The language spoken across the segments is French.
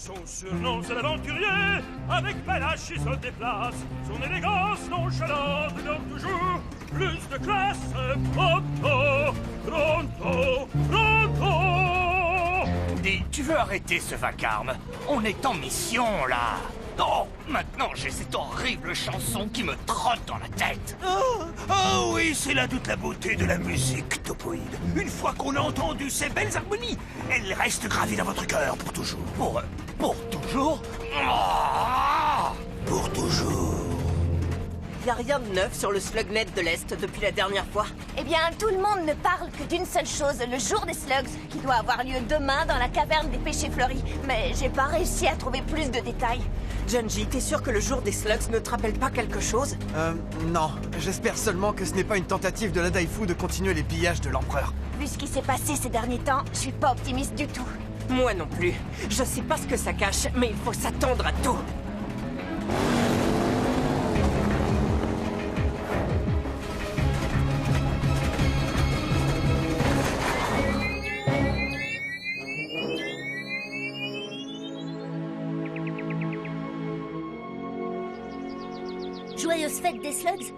Son surnom c'est l'aventurier, avec panache il se déplace. Son élégance nonchalante donne toujours plus de classe. Pronto, pronto, pronto. Dis, tu veux arrêter ce vacarme? On est en mission, là. Oh, maintenant j'ai cette horrible chanson qui me trotte dans la tête. Oh oui, c'est là toute la beauté de la musique, Topoïde. Une fois qu'on a entendu ces belles harmonies, elles restent gravées dans votre cœur pour toujours. Pour toujours? Oh, Pour toujours. Y a rien de neuf sur le Slugnet de l'Est depuis la dernière fois. Eh bien, tout le monde ne parle que d'une seule chose, le jour des Slugs, qui doit avoir lieu demain dans la caverne des péchés fleuris. Mais j'ai pas réussi à trouver plus de détails. Junji, t'es sûr que le jour des Slugs ne te rappelle pas quelque chose? Non. J'espère seulement que ce n'est pas une tentative de la Daifu de continuer les pillages de l'empereur. Vu ce qui s'est passé ces derniers temps, je suis pas optimiste du tout. Moi non plus. Je sais pas ce que ça cache, mais il faut s'attendre à tout. Joyeuse fête des Slugs.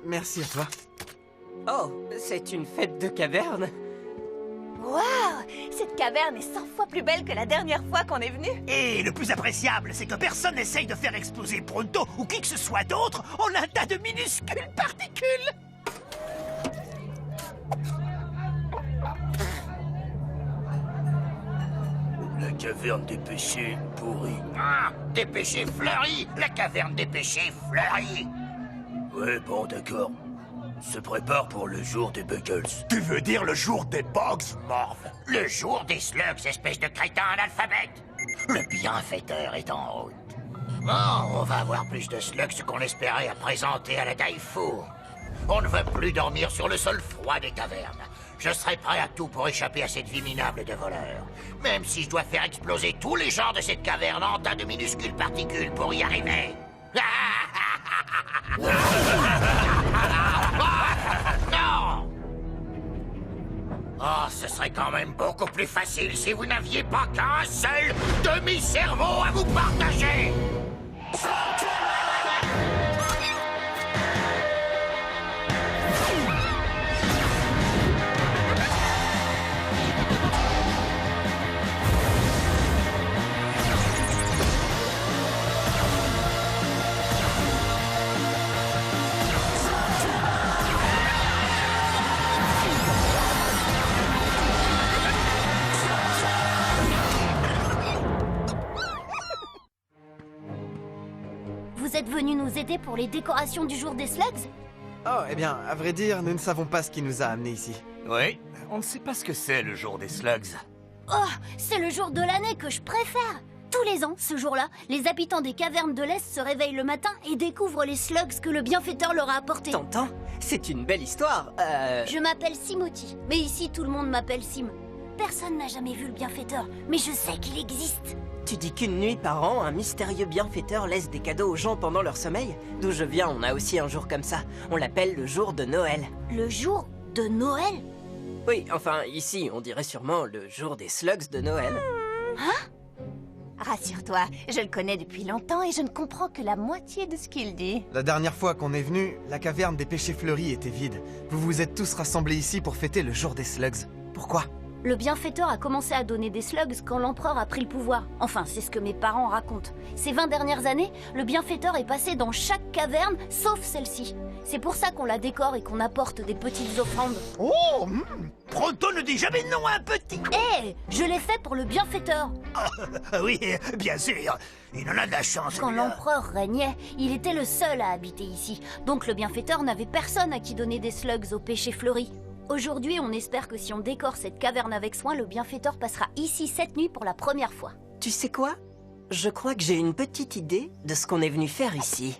Merci à toi. Oh, c'est une fête de caverne. Waouh! Cette caverne est 100 fois plus belle que la dernière fois qu'on est venu. Et le plus appréciable, c'est que personne n'essaye de faire exploser Pronto ou qui que ce soit d'autre en un tas de minuscules particules. la caverne des péchés pourris. Ah, des péchés fleuris. La caverne des péchés fleuris. Ouais, bon, d'accord. Se prépare pour le jour des Buggles. Tu veux dire le jour des bugs, Morve? Le jour des slugs, espèce de crétin analphabète. Le bienfaiteur est en route. Bon, on va avoir plus de slugs qu'on espérait à présenter à la Daifu. On ne veut plus dormir sur le sol froid des cavernes. Je serai prêt à tout pour échapper à cette vie minable de voleurs. Même si je dois faire exploser tous les gens de cette caverne en tas de minuscules particules pour y arriver. Non! Oh, ce serait quand même beaucoup plus facile si vous n'aviez pas qu'un seul demi-cerveau à vous partager! Vous êtes venu nous aider pour les décorations du jour des Slugs? Oh, eh bien, à vrai dire, nous ne savons pas ce qui nous a amenés ici. Oui, on ne sait pas ce que c'est le jour des slugs. Oh, c'est le jour de l'année que je préfère! Tous les ans, ce jour-là, les habitants des cavernes de l'Est se réveillent le matin et découvrent les slugs que le bienfaiteur leur a apportés. T'entends? C'est une belle histoire. Je m'appelle Simoti, mais ici tout le monde m'appelle Sim. Personne n'a jamais vu le bienfaiteur, mais je sais qu'il existe. Tu dis qu'une nuit par an, un mystérieux bienfaiteur laisse des cadeaux aux gens pendant leur sommeil? D'où je viens, on a aussi un jour comme ça. On l'appelle le jour de Noël. Le jour de Noël? Oui, enfin, ici, on dirait sûrement le jour des slugs de Noël. Rassure-toi, je le connais depuis longtemps et je ne comprends que la moitié de ce qu'il dit. La dernière fois qu'on est venu, la caverne des péchés fleuris était vide. Vous vous êtes tous rassemblés ici pour fêter le jour des slugs. Pourquoi? Le bienfaiteur a commencé à donner des slugs quand l'empereur a pris le pouvoir. Enfin, c'est ce que mes parents racontent. Ces 20 dernières années, le bienfaiteur est passé dans chaque caverne, sauf celle-ci. C'est pour ça qu'on la décore et qu'on apporte des petites offrandes. Oh, Pronto ne dit jamais non à un petit. Hé, je l'ai fait pour le bienfaiteur. Oui, bien sûr. Il en a de la chance. Quand celui-là. l'empereur régnait, il était le seul à habiter ici. Donc le bienfaiteur n'avait personne à qui donner des slugs au péché fleuri. Aujourd'hui, on espère que si on décore cette caverne avec soin, le bienfaiteur passera ici cette nuit pour la première fois. Tu sais quoi? Je crois que j'ai une petite idée de ce qu'on est venu faire ici.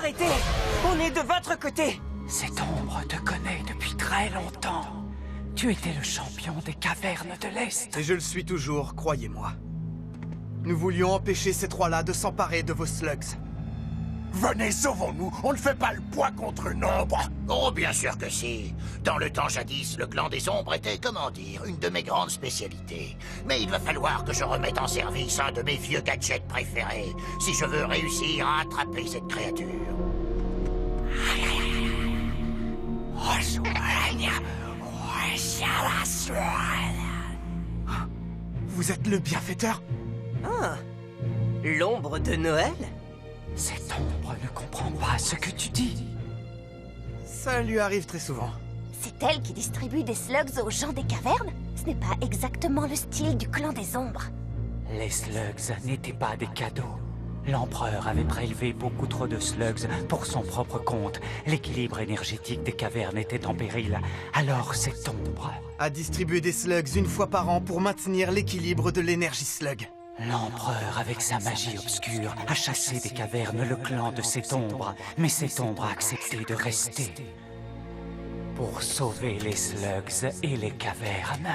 Arrêtez! On est de votre côté! Cette ombre te connaît depuis très longtemps. Tu étais le champion des cavernes de l'Est. Et je le suis toujours, croyez-moi. Nous voulions empêcher ces trois-là de s'emparer de vos slugs. Venez, sauvons-nous. On ne fait pas le poids contre une ombre. Oh, bien sûr que si. Dans le temps jadis, le clan des ombres était, comment dire, une de mes grandes spécialités. Mais il va falloir que je remette en service un de mes vieux gadgets préférés, si je veux réussir à attraper cette créature. Vous êtes le bienfaiteur? Ah, l'ombre de Noël? Cette ombre ne comprend pas ce que tu dis. Ça lui arrive très souvent. C'est elle qui distribue des slugs aux gens des cavernes? Ce n'est pas exactement le style du clan des ombres. Les slugs n'étaient pas des cadeaux. L'empereur avait prélevé beaucoup trop de slugs pour son propre compte. L'équilibre énergétique des cavernes était en péril. Alors cette ombre... À distribuer des slugs une fois par an pour maintenir l'équilibre de l'énergie slug. L'empereur, avec sa magie obscure, a chassé des cavernes le clan de cette ombre. Mais cette ombre a accepté de rester. Pour sauver les slugs et les cavernes.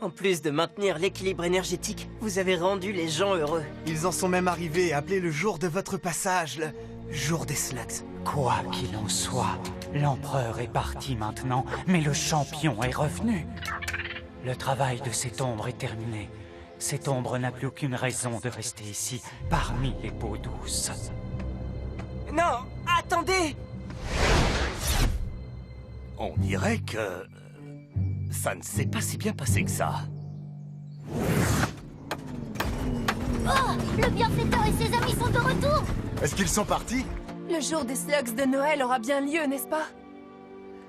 En plus de maintenir l'équilibre énergétique, vous avez rendu les gens heureux. Ils en sont même arrivés à appeler le jour de votre passage le jour des slugs. Quoi qu'il en soit, l'empereur est parti maintenant, mais le champion est revenu. Le travail de cette ombre est terminé. Cette ombre n'a plus aucune raison de rester ici, parmi les peaux douces. Non, attendez! On dirait que... ça ne s'est pas si bien passé que ça. Oh! Le bienfaiteur et ses amis sont de retour! Est-ce qu'ils sont partis? Le jour des slugs de Noël aura bien lieu, n'est-ce pas?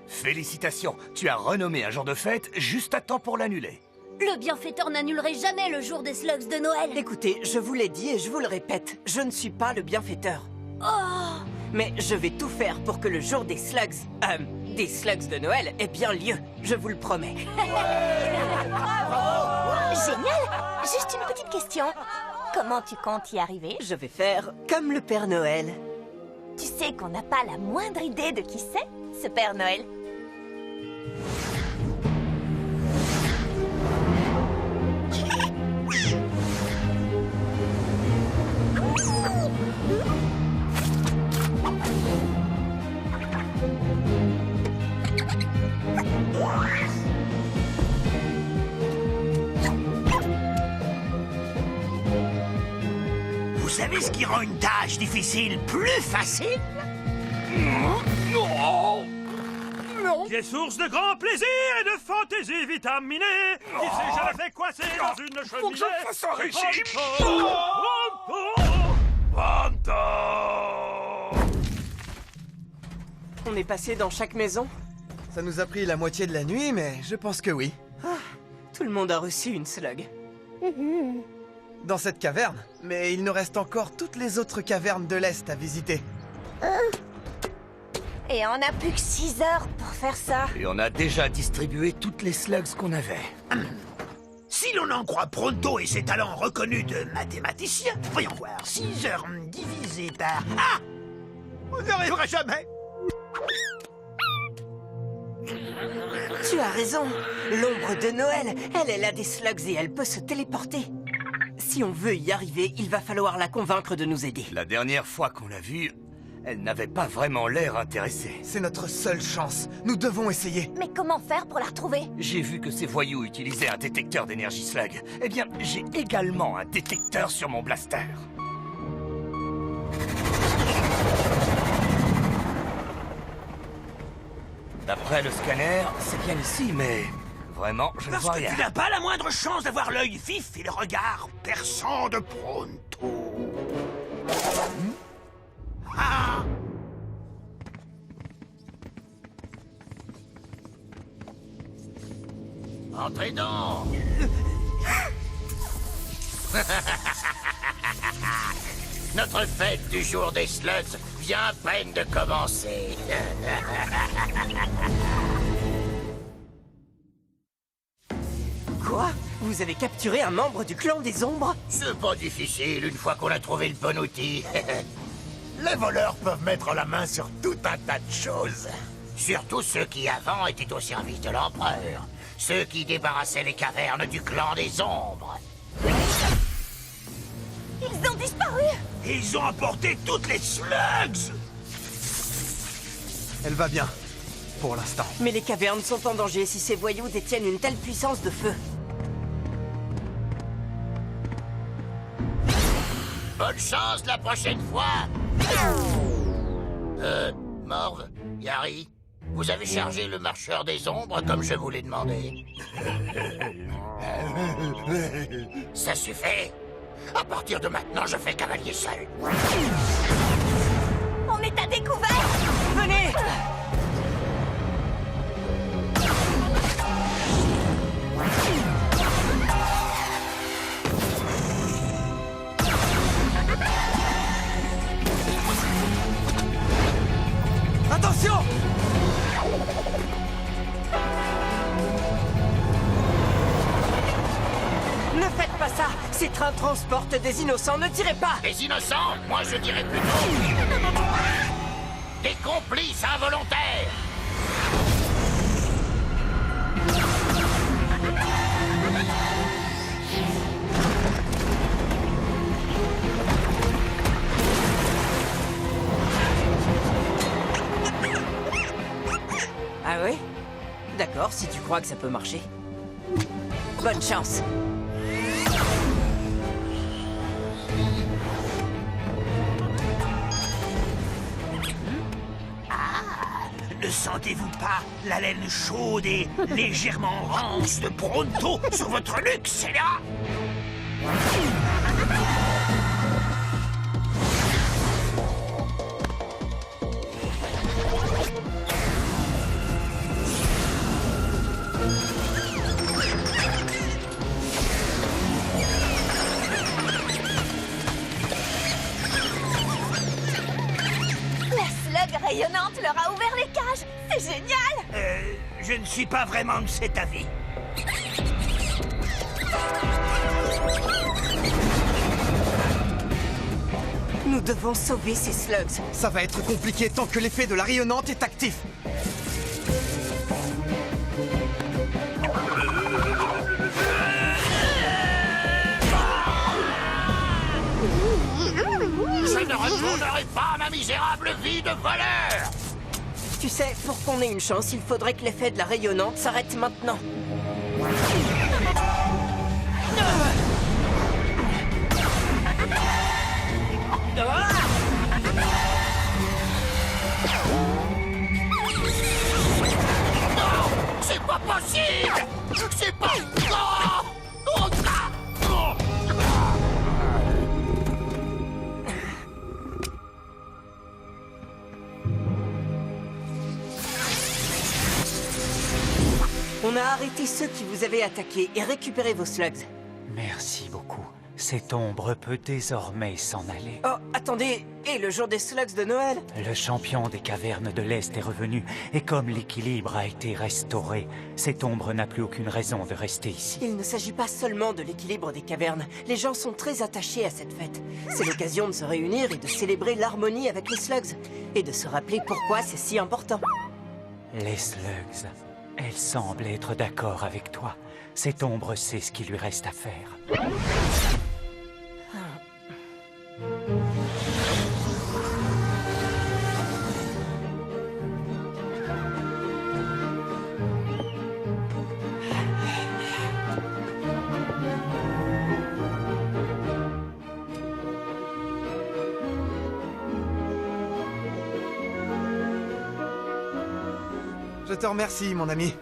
Félicitations, tu as renommé un jour de fête juste à temps pour l'annuler. Le bienfaiteur n'annulerait jamais le jour des slugs de Noël! Écoutez, je vous l'ai dit et je vous le répète, je ne suis pas le bienfaiteur. Oh! Mais je vais tout faire pour que le jour des slugs de Noël ait bien lieu, je vous le promets. Génial! Juste une petite question. Comment tu comptes y arriver? Je vais faire comme le Père Noël. Tu sais qu'on n'a pas la moindre idée de qui c'est, ce Père Noël. Vous savez ce qui rend une tâche difficile plus facile? Qui est source de grand plaisir et de fantaisie vitaminée, qui s'est jamais fait coincer dans une cheminée. Faut que je fasse un régime. On est passé dans chaque maison? Ça nous a pris la moitié de la nuit, mais je pense que oui. Tout le monde a reçu une slug. Dans cette caverne, mais il nous reste encore toutes les autres cavernes de l'Est à visiter. Et on n'a plus que 6 heures pour faire ça. Et on a déjà distribué toutes les slugs qu'on avait. Si l'on en croit Pronto et ses talents reconnus de mathématicien, voyons voir, 6 heures divisé par... Ah! On n'y arrivera jamais! Tu as raison. L'ombre de Noël, elle a des slugs et elle peut se téléporter. Si on veut y arriver, il va falloir la convaincre de nous aider. La dernière fois qu'on l'a vue, elle n'avait pas vraiment l'air intéressée. C'est notre seule chance. Nous devons essayer. Mais comment faire pour la retrouver? J'ai vu que ces voyous utilisaient un détecteur d'énergie slug. Eh bien, j'ai également un détecteur sur mon blaster. D'après le scanner, c'est bien ici, mais... Vraiment, je ne vois rien. Parce que tu n'as pas la moindre chance d'avoir l'œil vif et le regard perçant de Pronto. Ah! Entrez donc. Notre fête du jour des slugs vient à peine de commencer. Quoi? Vous avez capturé un membre du clan des ombres? C'est pas difficile une fois qu'on a trouvé le bon outil. Les voleurs peuvent mettre la main sur tout un tas de choses. Surtout ceux qui avant étaient au service de l'empereur. Ceux qui débarrassaient les cavernes du clan des ombres. Ils ont disparu! Ils ont emporté toutes les slugs! Elle va bien. Pour l'instant. Mais les cavernes sont en danger si ces voyous détiennent une telle puissance de feu. Bonne chance la prochaine fois. Morve, Yari, vous avez chargé le marcheur des ombres comme je vous l'ai demandé. Ça suffit. À partir de maintenant, je fais cavalier seul. On est à découvert! Venez! Attention! Ne faites pas ça! Ces trains transportent des innocents, ne tirez pas! Des innocents, moi je dirais plutôt... des complices involontaires. Ah ouais? D'accord, si tu crois que ça peut marcher. Bonne chance! Ne sentez-vous pas la laine chaude et légèrement rance de Pronto sur votre nuque, c'est là? La slug rayonnante leur a ouvert les cages! C'est génial! Je ne suis pas vraiment de cet avis. Nous devons sauver ces slugs. Ça va être compliqué tant que l'effet de la rayonnante est actif. Je ne retournerai pas à ma misérable vie de voleur. Tu sais, pour qu'on ait une chance, il faudrait que l'effet de la rayonnante s'arrête maintenant. C'est pas possible. C'est pas... On a arrêté ceux qui vous avaient attaqué et récupéré vos slugs. Merci beaucoup. Cette ombre peut désormais s'en aller. Oh, attendez, et le jour des slugs de Noël? Le champion des cavernes de l'Est est revenu, et comme l'équilibre a été restauré, cette ombre n'a plus aucune raison de rester ici. Il ne s'agit pas seulement de l'équilibre des cavernes. Les gens sont très attachés à cette fête. C'est l'occasion de se réunir et de célébrer l'harmonie avec les slugs. Et de se rappeler pourquoi c'est si important. Les slugs, elle semble être d'accord avec toi. Cette ombre sait ce qu'il lui reste à faire. Je te remercie, mon ami.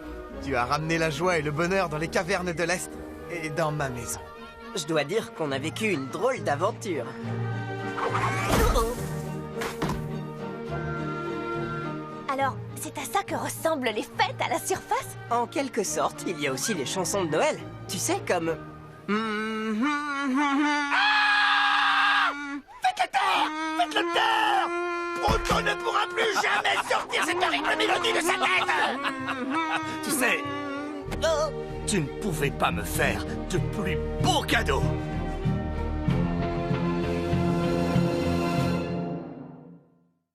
Tu as ramené la joie et le bonheur dans les cavernes de l'Est et dans ma maison. Je dois dire qu'on a vécu une drôle d'aventure. Alors, c'est à ça que ressemblent les fêtes à la surface? En quelque sorte, il y a aussi les chansons de Noël. Tu sais, comme... Faites-le taire! Faites-le taire! Pronto ne pourra plus jamais sortir cette horrible mélodie de sa tête! Tu sais, tu ne pouvais pas me faire de plus beaux cadeaux!